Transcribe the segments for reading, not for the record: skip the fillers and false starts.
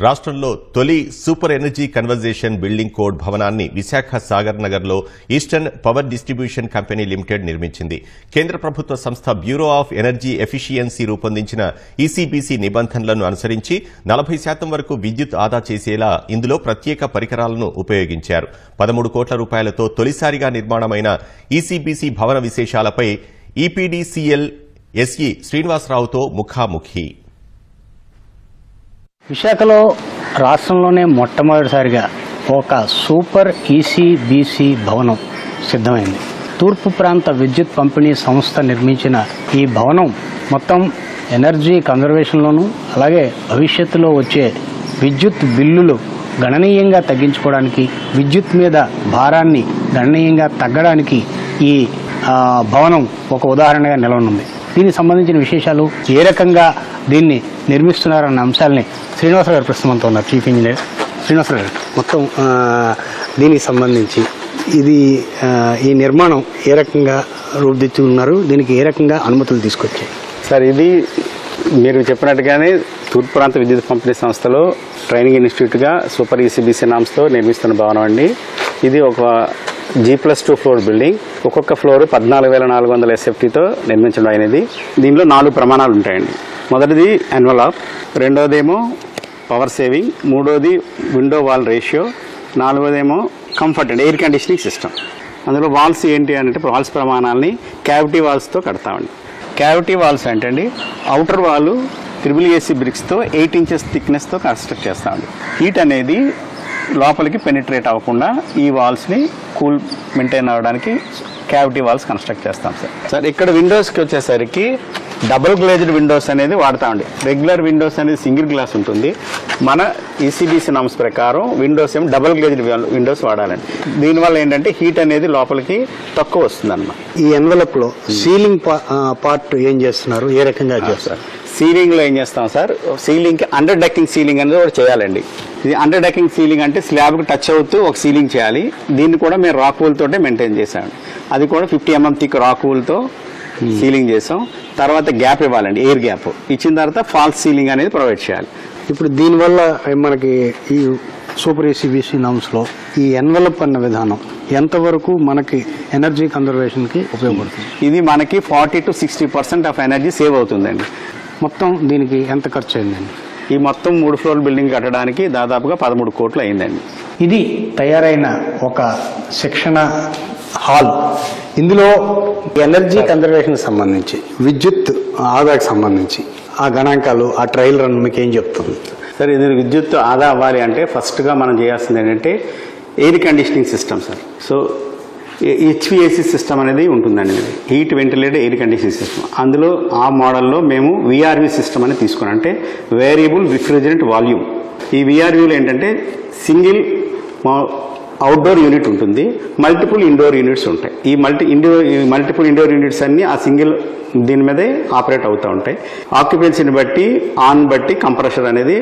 రాష్ట్రంలో తొలి super energy conversation building code భవనాన్ని విశాఖ సాగర్ నగర్లో eastern power distribution company limited నిర్మించింది. కేంద్ర ప్రభుత్వ సంస్థ బ్యూరో ఆఫ్ ఎనర్జీ ఎఫిషియన్సీ రూపొందించిన ఈసీబీసీ నిబంధనలను అనుసరించి 40% వరకు విద్యుత్ ఆదా చేసేలా ఇందులో ప్రత్యేక పరికరాలను ఉపయోగించారు. 13 కోట్ల రూపాయలతో తొలిసారిగా నిర్మాణమైన ఈసీబీసీ భవన విశేషాలపై ఈపీడీసీఎల్ ఎస్ఈ శ్రీనివాసరావుతో ముఖాముఖి. విశాఖలో రాష్ట్రంలోనే మొట్టమొదటిసారిగా ఒక సూపర్ ఈసీబీసీ భవనం సిద్ధమైంది. తూర్పు ప్రాంత విద్యుత్ పంపిణీ సంస్థ నిర్మించిన ఈ భవనం మొత్తం ఎనర్జీ కన్జర్వేషన్లోనూ అలాగే భవిష్యత్తులో వచ్చే విద్యుత్ బిల్లులు గణనీయంగా తగ్గించుకోవడానికి, విద్యుత్ మీద భారాన్ని గణనీయంగా తగ్గడానికి ఈ భవనం ఒక ఉదాహరణగా నిలవనుంది. దీనికి సంబంధించిన విశేషాలు, ఏ రకంగా దీన్ని నిర్మిస్తున్నారన్న అంశాలని శ్రీనివాసరావు గారు ప్రస్తుతం ఉన్నారు, చీఫ్ ఇంజనీర్. శ్రీనివాసరావు గారు, మొత్తం దీనికి సంబంధించి ఈ నిర్మాణం ఏ రకంగా రూపుదిద్దుతున్నారు, దీనికి ఏ రకంగా అనుమతులు తీసుకొచ్చాయి? సార్, ఇది మీరు చెప్పినట్టుగానే తూర్పు ప్రాంత విద్యుత్ పంపిణీ సంస్థలో ట్రైనింగ్ ఇన్స్టిట్యూట్గా సూపర్ ఈసీబీసీ నామ్స్తో నిర్మిస్తున్న భవనం అండి. ఇది ఒక G+2 ఫ్లోర్ బిల్డింగ్. ఒక్కొక్క ఫ్లోర్ 14,400 SFTతో నిర్మించడం అయినది. దీనిలో 4 ప్రమాణాలు ఉంటాయండి. మొదటిది ఎన్వలాప్, రెండోదేమో పవర్ సేవింగ్, మూడోది విండో వాల్ రేషియో, నాలుగోదేమో comfort and air conditioning system. అందులో వాల్స్ ఏంటి అంటే వాల్స్ ప్రమాణాలని క్యావిటీ వాల్స్తో కడతామండి. క్యావిటీ వాల్స్ అంటే అండి, అవుటర్ వాల్ AAC బ్రిక్స్తో 8 inches థిక్నెస్తో కన్స్ట్రక్ట్ చేస్తామండి. హీట్ అనేది లోపలికి పెనిట్రేట్ అవ్వకుండా ఈ వాల్స్ని కూల్ మెయింటైన్ అవ్వడానికి క్యావిటీ వాల్స్ కన్స్ట్రక్ట్ చేస్తాం సార్. ఇక్కడ విండోస్కి వచ్చేసరికి డబుల్ గ్లేజ్డ్ విండోస్ అనేది వాడతామండి. రెగ్యులర్ విండోస్ అనేది సింగిల్ గ్లాస్ ఉంటుంది. మన ఈసీబీసీ నామ్స్ ప్రకారం విండోస్ ఏమో డబుల్ గ్లేజ్డ్ విండోస్ వాడాలండి. దీనివల్ల ఏంటంటే హీట్ అనేది లోపలికి తక్కువ వస్తుంది అన్నమాట. ఈ ఎన్వలప్లో సీలింగ్ పార్ట్ ఏం చేస్తున్నారు, ఏ రకంగా చేస్తారు? సీలింగ్లో ఏం చేస్తాం సార్, సీలింగ్కి అండర్ డెక్కింగ్ సీలింగ్ అనేది కూడా చేయాలండి. ఇది అండర్ డెక్కింగ్ సీలింగ్ అంటే స్లాబ్కి టచ్ అవుతూ ఒక సీలింగ్ చేయాలి. దీన్ని కూడా మేము రాక్ వూల్ తోటే మెయింటైన్ చేసామండి. అది కూడా 50 mm థిక్ రాక్ వూల్తో సీలింగ్ చేసాం. తర్వాత గ్యాప్ ఇవ్వాలండి, ఎయిర్ గ్యాప్ ఇచ్చిన తర్వాత ఫాల్స్ సీలింగ్ అనేది ప్రొవైడ్ చేయాలి. ఇప్పుడు దీనివల్ల మనకి ఈ సూపర్ ఈసీబీసీ నామ్స్లో ఈ ఎన్వలప్ అన్న విధానం ఎంతవరకు మనకి ఎనర్జీ కన్జర్వేషన్కి ఉపయోగపడుతుంది? ఇది మనకి 40 to 60% ఆఫ్ ఎనర్జీ సేవ్ అవుతుందండి. మొత్తం దీనికి ఎంత ఖర్చు అయిందండి? ఈ మొత్తం 3 ఫ్లోర్ బిల్డింగ్ కట్టడానికి దాదాపుగా 13 కోట్లు అయిందండి. ఇది తయారైన ఒక శిక్షణ హాల్. ఇందులో ఎనర్జీ కన్జర్వేషన్కి సంబంధించి, విద్యుత్ ఆదాకి సంబంధించి ఆ గణాంకాలు, ఆ ట్రయల్ రన్ మీకు ఏం చెప్తుంది? సార్, ఇది విద్యుత్ ఆదా అవ్వాలి అంటే ఫస్ట్గా మనం చేయాల్సింది ఏంటంటే air conditioning system sir. So HVAC system అనేది ఉంటుందండి, heat ventilated air conditioning system. అందులో ఆ మోడల్లో మేము VRV సిస్టమ్ అని తీసుకున్నాం, అంటే వేరియబుల్ రిఫ్రిజిరెంట్ వాల్యూమ్. ఈ VRVలో ఏంటంటే సింగిల్ అవుట్డోర్ యూనిట్ ఉంటుంది, మల్టిపుల్ ఇండోర్ యూనిట్స్ ఉంటాయి. ఈ మల్టిపుల్ ఇండోర్ యూనిట్స్ అన్ని ఆ సింగిల్ దీని మీదే ఆపరేట్ అవుతూ ఉంటాయి. ఆక్యుపెన్సీని బట్టి బట్టి కంప్రెషర్ అనేది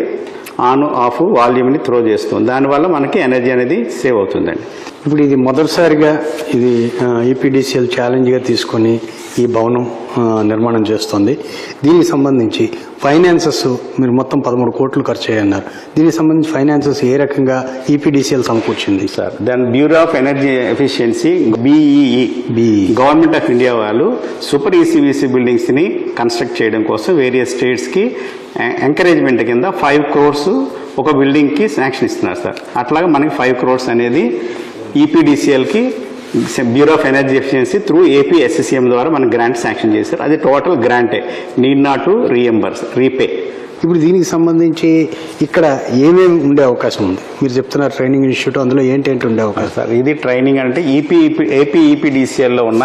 ఆన్ ఆఫ్ వాల్యూమ్ని త్రో చేస్తుంది. దానివల్ల మనకి ఎనర్జీ అనేది సేవ్ అవుతుందండి. ఇప్పుడు ఇది మొదటిసారిగా ఇది ఈపీడీసీఎల్ ఛాలెంజ్గా తీసుకొని ఈ భవనం నిర్మాణం చేస్తుంది. దీనికి సంబంధించి ఫైనాన్సెస్ మీరు మొత్తం 13 కోట్లు ఖర్చు అయ్యన్నారు. దీనికి సంబంధించి ఫైనాన్సెస్ ఏ రకంగా ఈపీడీసీఎల్ సమకూర్చింది? సార్, దాని bureau of energy efficiency BEE government of India వాళ్ళు సూపర్ ఈసీబీసీ బిల్డింగ్స్ని కన్స్ట్రక్ట్ చేయడం కోసం వేరియస్ స్టేట్స్కి ఎంకరేజ్మెంట్ కింద 5 crores ఒక బిల్డింగ్కి శాంక్షన్ ఇస్తున్నారు సార్. అట్లాగా మనకి 5 crores అనేది ఈపీడీసీఎల్కి bureau of energy efficiency through APSCM ద్వారా మనకు గ్రాంట్ శాంక్షన్ చేశారు. అది టోటల్ గ్రాంటే, నీడ్ నాట్ టు రీపే. ఇప్పుడు దీనికి సంబంధించి ఇక్కడ ఏమేమి ఉండే అవకాశం ఉంది? మీరు చెప్తున్నారు ట్రైనింగ్ ఇన్స్టిట్యూట్, అందులో ఏంటంటే ఉండే అవకాశం? సార్, ఇది ట్రైనింగ్ అంటే EPDCLలో ఉన్న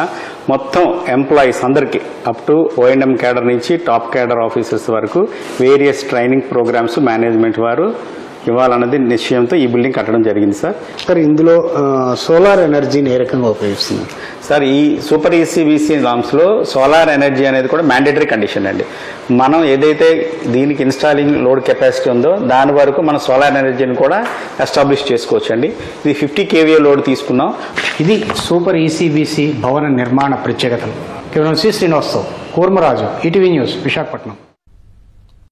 మొత్తం ఎంప్లాయీస్ అందరికీ అప్ టు O&M క్యాడర్ నుంచి టాప్ క్యాడర్ ఆఫీసర్స్ వరకు వేరియస్ ట్రైనింగ్ ప్రోగ్రామ్స్ మేనేజ్మెంట్ వారు ఇవ్వాలన్నది నిశ్చయంతో ఈ బిల్డింగ్ కట్టడం జరిగింది సార్. సార్, ఇందులో సోలార్ ఎనర్జీని ఏ రకంగా ఉపయోగిస్తున్నారు? సార్, ఈ సూపర్ ఈసీబీసీ నామ్స్లో సోలార్ ఎనర్జీ అనేది కూడా మ్యాండేటరీ కండిషన్ అండి. మనం ఏదైతే దీనికి ఇన్స్టాలింగ్ లోడ్ కెపాసిటీ ఉందో దాని వరకు మనం సోలార్ ఎనర్జీని కూడా ఎస్టాబ్లిష్ చేసుకోవచ్చు అండి. ఇది 50 kVA లోడ్ తీసుకున్నాం. ఇది సూపర్ ఈసీబీసీ భవన నిర్మాణ ప్రత్యేకతలు. కేవలం శ్రీనివాసరావు, కూర్మరాజు, ఈటీవీ న్యూస్, విశాఖపట్నం.